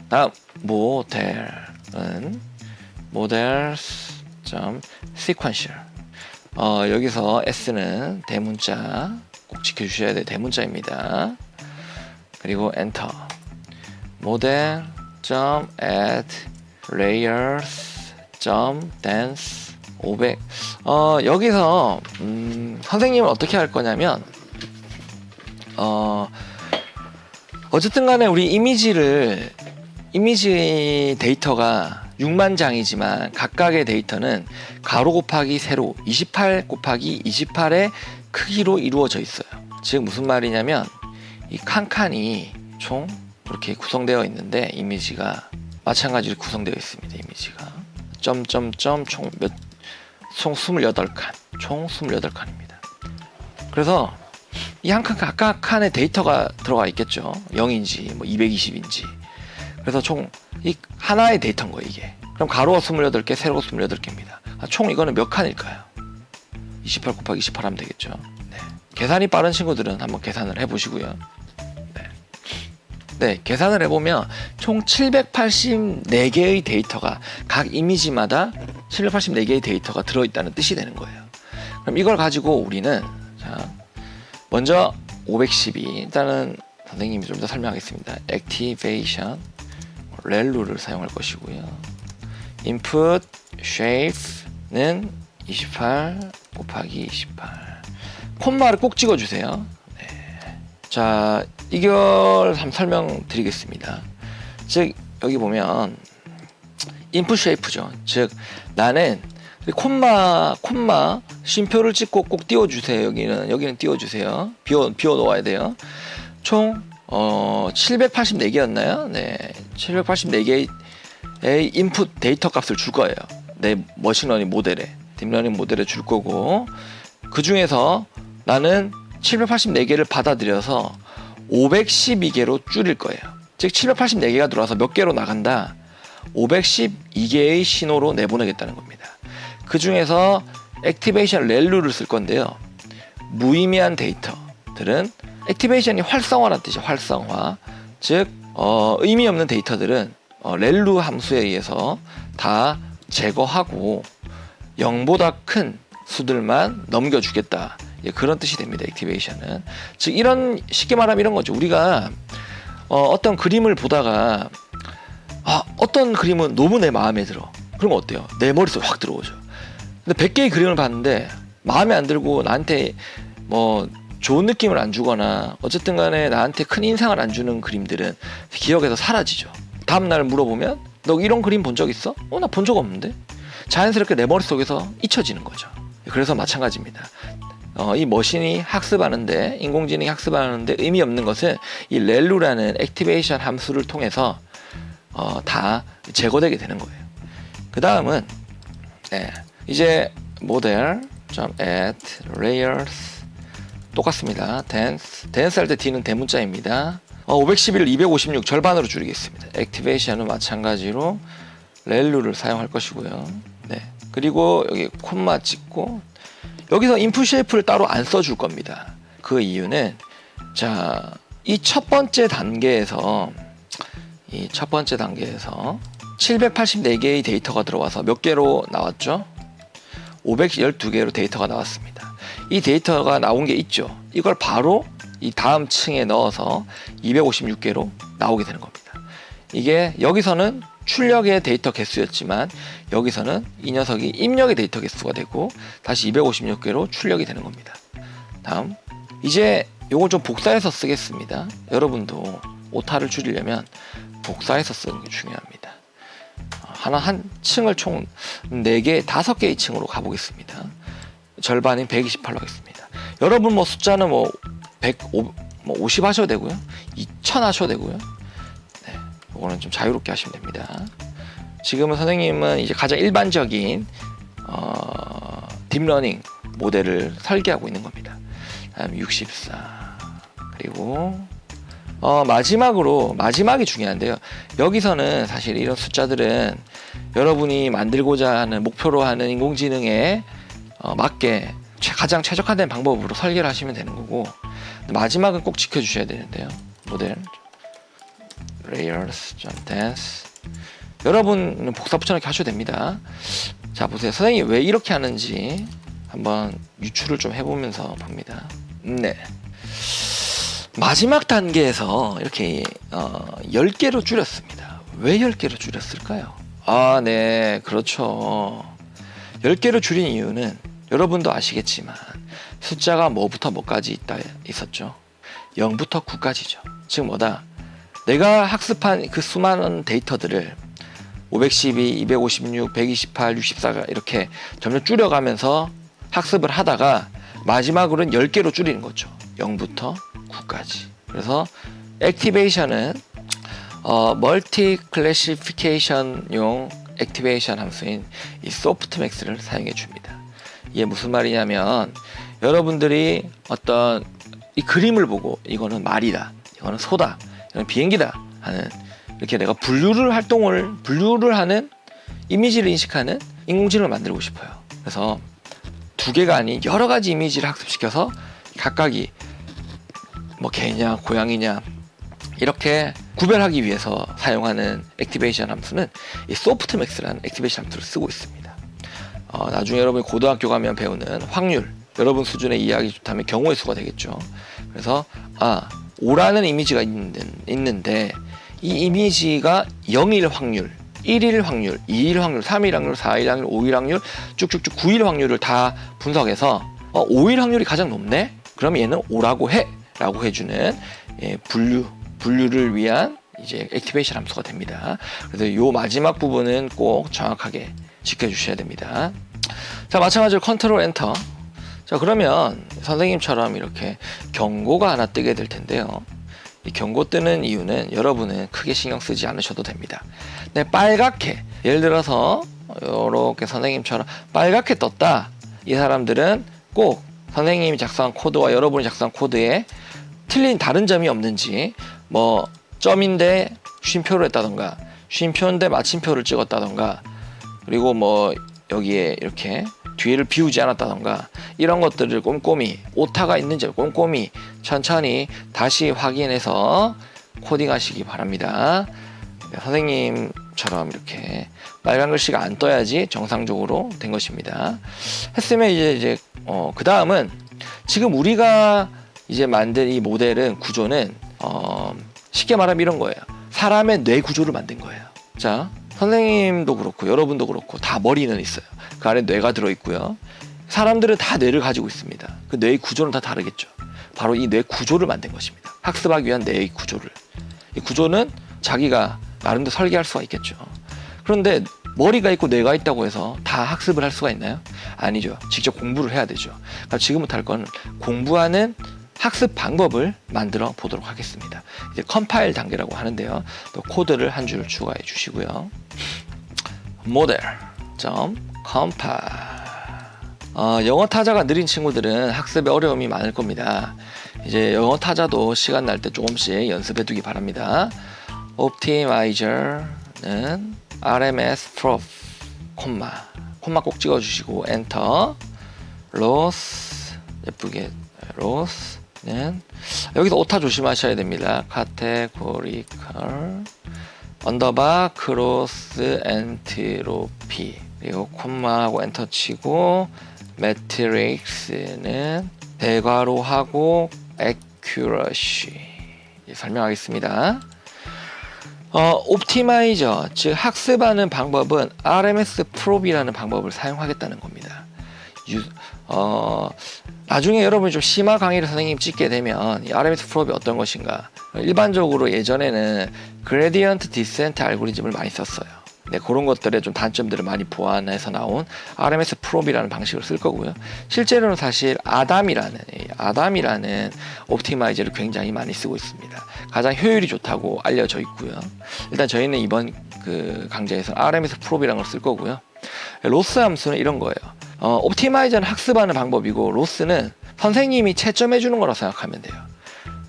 다음 모델은 models.sequential. 여기서 S는 대문자 꼭 지켜주셔야 돼요. 대문자입니다. 그리고 엔터. model.add layers.dance 500. 여기서 선생님은 어떻게 할 거냐면 어쨌든 간에 우리 이미지 데이터가 6만 장이지만 각각의 데이터는 가로 곱하기 세로 28 곱하기 28의 크기로 이루어져 있어요. 즉 무슨 말이냐면 이 칸칸이 총 이렇게 구성되어 있는데 이미지가 마찬가지로 구성되어 있습니다. 이미지가 점점점 총 28칸, 총 28칸입니다. 그래서 이 한 칸 각각 칸에 데이터가 들어가 있겠죠. 0인지 뭐 220인지. 그래서 총 이 하나의 데이터인 거예요, 이게. 그럼 가로가 28개, 세로가 28개입니다. 총 이거는 몇 칸일까요? 28 곱하기 28 하면 되겠죠. 네. 계산이 빠른 친구들은 한번 계산을 해보시고요. 네, 계산을 해보면 총 784개의 데이터가 각 이미지마다 784개의 데이터가 들어있다는 뜻이 되는 거예요. 그럼 이걸 가지고 우리는 자, 먼저 512 일단은 선생님이 좀 더 설명하겠습니다. 액티베이션 렐루를 사용할 것이고요. input shape는 28 곱하기 28 콤마를 꼭 찍어주세요. 네. 자, 이걸 한번 설명드리겠습니다. 즉 여기 보면 input shape죠. 즉 나는 콤마 쉼표를 찍고 꼭 띄워주세요. 여기는 띄워주세요. 비워 놓아야 돼요. 총 784개였나요? 네, 784개의 인풋 데이터 값을 줄 거예요. 내 머신러닝 모델에, 딥러닝 모델에 줄 거고, 그 중에서 나는 784개를 받아들여서 512개로 줄일 거예요. 즉 784개가 들어와서 몇 개로 나간다? 512개의 신호로 내보내겠다는 겁니다. 그 중에서 액티베이션 렐루를 쓸 건데요. 무의미한 데이터들은 액티베이션이 활성화라는 뜻이죠. 활성화. 즉 의미 없는 데이터들은 렐루 함수에 의해서 다 제거하고 0보다 큰 수들만 넘겨주겠다. 예, 그런 뜻이 됩니다. 액티베이션은. 즉 이런 쉽게 말하면 이런 거죠. 우리가 어떤 그림을 보다가 어떤 그림은 너무 내 마음에 들어. 그러면 어때요? 내 머릿속에 확 들어오죠. 근데 100개의 그림을 봤는데 마음에 안 들고 나한테 뭐 좋은 느낌을 안 주거나 어쨌든 간에 나한테 큰 인상을 안 주는 그림들은 기억에서 사라지죠. 다음날 물어보면 너 이런 그림 본 적 있어? 나 본 적 없는데? 자연스럽게 내 머릿속에서 잊혀지는 거죠. 그래서 마찬가지입니다. 이 머신이 학습하는데, 인공지능이 학습하는데 의미 없는 것은 이 렐루라는 액티베이션 함수를 통해서 다 제거되게 되는 거예요. 그 다음은 이제 model.add layers 똑같습니다. dance 할 때 D는 대문자입니다. 511을 256 절반으로 줄이겠습니다. 액티베이션은 마찬가지로 렐루를 사용할 것이고요. 네. 그리고 여기 콤마 찍고 여기서 인풋 쉐이프를 따로 안 써줄 겁니다. 그 이유는 자, 이 첫 번째 단계에서 784개의 데이터가 들어와서 몇 개로 나왔죠? 512개로 데이터가 나왔습니다. 이 데이터가 나온 게 있죠. 이걸 바로 이 다음 층에 넣어서 256개로 나오게 되는 겁니다. 이게 여기서는 출력의 데이터 개수였지만 여기서는 이 녀석이 입력의 데이터 개수가 되고 다시 256개로 출력이 되는 겁니다. 다음 이제 요걸 좀 복사해서 쓰겠습니다. 여러분도 오타를 줄이려면 복사해서 쓰는 게 중요합니다. 한 층을 총 4개, 5개의 층으로 가보겠습니다. 절반인 128로 하겠습니다. 여러분 뭐 숫자는 50 하셔도 되고요. 2000 하셔도 되고요. 네, 이거는 좀 자유롭게 하시면 됩니다. 지금은 선생님은 이제 가장 일반적인 딥러닝 모델을 설계하고 있는 겁니다. 다음 64 그리고 마지막이 중요한데요. 여기서는 사실 이런 숫자들은 여러분이 만들고자 하는 목표로 하는 인공지능에 맞게 가장 최적화된 방법으로 설계를 하시면 되는 거고, 마지막은 꼭 지켜주셔야 되는데요. 모델 layers dance 여러분은 복사 붙여넣기 하셔도 됩니다. 자 보세요. 선생님이 왜 이렇게 하는지 한번 유추를 좀 해보면서 봅니다. 네. 마지막 단계에서 이렇게 10개로 줄였습니다. 왜 10개로 줄였을까요? 아, 네, 그렇죠. 10개로 줄인 이유는 여러분도 아시겠지만 숫자가 뭐부터 뭐까지 있었죠. 0부터 9까지죠. 즉 뭐다? 내가 학습한 그 수많은 데이터들을 512, 256, 128, 64가 이렇게 점점 줄여가면서 학습을 하다가 마지막으로는 10개로 줄이는 거죠. 0부터 9까지. 그래서 액티베이션은 멀티 클래시피케이션용 액티베이션 함수인 이 소프트맥스를 사용해 줍니다. 이게 무슨 말이냐면 여러분들이 어떤 이 그림을 보고 이거는 말이다, 이거는 소다, 이거는 비행기다 하는 이렇게 내가 분류를 하는 이미지를 인식하는 인공지능을 만들고 싶어요. 그래서 두 개가 아닌 여러 가지 이미지를 학습시켜서 각각이 뭐 개냐 고양이냐 이렇게 구별하기 위해서 사용하는 액티베이션 함수는 이 소프트맥스라는 액티베이션 함수를 쓰고 있습니다. 나중에 여러분이 고등학교 가면 배우는 확률, 여러분 수준의 이해하기 좋다면 경우의 수가 되겠죠. 그래서 5라는 이미지가 있는데 이 이미지가 0일 확률, 1일 확률, 2일 확률, 3일 확률, 4일 확률, 5일 확률, 쭉쭉쭉 9일 확률을 다 분석해서 5일 확률이 가장 높네? 그럼 얘는 5라고 해! 라고 해주는 분류를 위한 이제 액티베이션 함수가 됩니다. 그래서 이 마지막 부분은 꼭 정확하게 지켜주셔야 됩니다. 자, 마찬가지로 컨트롤 엔터. 자, 그러면 선생님처럼 이렇게 경고가 하나 뜨게 될 텐데요. 이 경고 뜨는 이유는 여러분은 크게 신경 쓰지 않으셔도 됩니다. 네, 빨갛게, 예를 들어서 이렇게 선생님처럼 빨갛게 떴다. 이 사람들은 꼭 선생님이 작성한 코드와 여러분이 작성한 코드에 틀린 다른 점이 없는지, 뭐 점인데 쉼표를 했다던가 쉼표인데 마침표를 찍었다던가, 그리고 뭐 여기에 이렇게 뒤를 비우지 않았다던가 이런 것들을 꼼꼼히, 오타가 있는지 꼼꼼히 천천히 다시 확인해서 코딩하시기 바랍니다. 선생님처럼 이렇게 빨간 글씨가 안 떠야지 정상적으로 된 것입니다. 했으면 이제 그 다음은 지금 우리가 이제 만든 이 모델은 구조는 쉽게 말하면 이런 거예요. 사람의 뇌 구조를 만든 거예요. 자, 선생님도 그렇고 여러분도 그렇고 다 머리는 있어요. 그 안에 뇌가 들어있고요. 사람들은 다 뇌를 가지고 있습니다. 그 뇌의 구조는 다 다르겠죠. 바로 이 뇌 구조를 만든 것입니다. 학습하기 위한 뇌의 구조를. 이 구조는 자기가 나름대로 설계할 수가 있겠죠. 그런데 머리가 있고 뇌가 있다고 해서 다 학습을 할 수가 있나요? 아니죠. 직접 공부를 해야 되죠. 그럼 지금부터 할 건 공부하는 학습 방법을 만들어 보도록 하겠습니다. 이제 컴파일 단계라고 하는데요. 또 코드를 한 줄 추가해 주시고요. model.compile. 영어 타자가 느린 친구들은 학습에 어려움이 많을 겁니다. 이제 영어 타자도 시간 날 때 조금씩 연습해 두기 바랍니다. optimizer는 RMS prof, 콤마 꼭 찍어 주시고 엔터. loss, 예쁘게 loss 는 여기서 오타 조심하셔야 됩니다. categorical 언더바 크로스 엔트로피, 그리고 콤마하고 엔터 치고 매트릭스는 대괄호하고 accuracy 설명하겠습니다. 옵티마이저, 즉 학습하는 방법은 RMS 프롭이라는 방법을 사용하겠다는 겁니다. 나중에 여러분이 좀 심화 강의를 선생님 찍게 되면 이 RMS 프롭이 어떤 것인가, 일반적으로 예전에는 그레디언트 디센트 알고리즘을 많이 썼어요. 네, 그런 것들의 좀 단점들을 많이 보완해서 나온 RMS 프롭이라는 방식을 쓸 거고요. 실제로는 사실 아담이라는 옵티마이저를 굉장히 많이 쓰고 있습니다. 가장 효율이 좋다고 알려져 있고요. 일단 저희는 이번 그 강좌에서 RMS 프롭이라는 걸 쓸 거고요. 로스 함수는 이런 거예요. 옵티마이저는 학습하는 방법이고, 로스는 선생님이 채점해 주는 거라고 생각하면 돼요.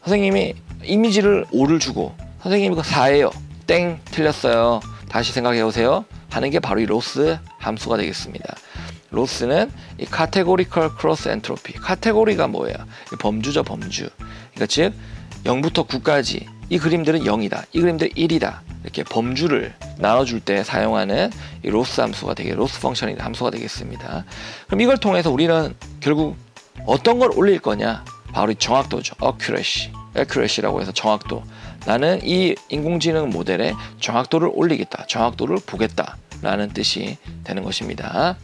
선생님이 이미지를 5를 주고 선생님이 그거 4예요. 땡, 틀렸어요. 다시 생각해 보세요 하는 게 바로 이 로스 함수가 되겠습니다. 로스는 이 categorical cross entropy. 카테고리가 뭐예요? 범주죠, 범주. 그러니까 즉 0부터 9까지 이 그림들은 0이다. 이 그림들은 1이다. 이렇게 범주를 나눠줄 때 사용하는 이 로스 함수가 로스 펑션이 함수가 되겠습니다. 그럼 이걸 통해서 우리는 결국 어떤 걸 올릴 거냐? 바로 이 정확도죠. accuracy라고 해서 정확도. 나는 이 인공지능 모델의 정확도를 올리겠다. 정확도를 보겠다. 라는 뜻이 되는 것입니다.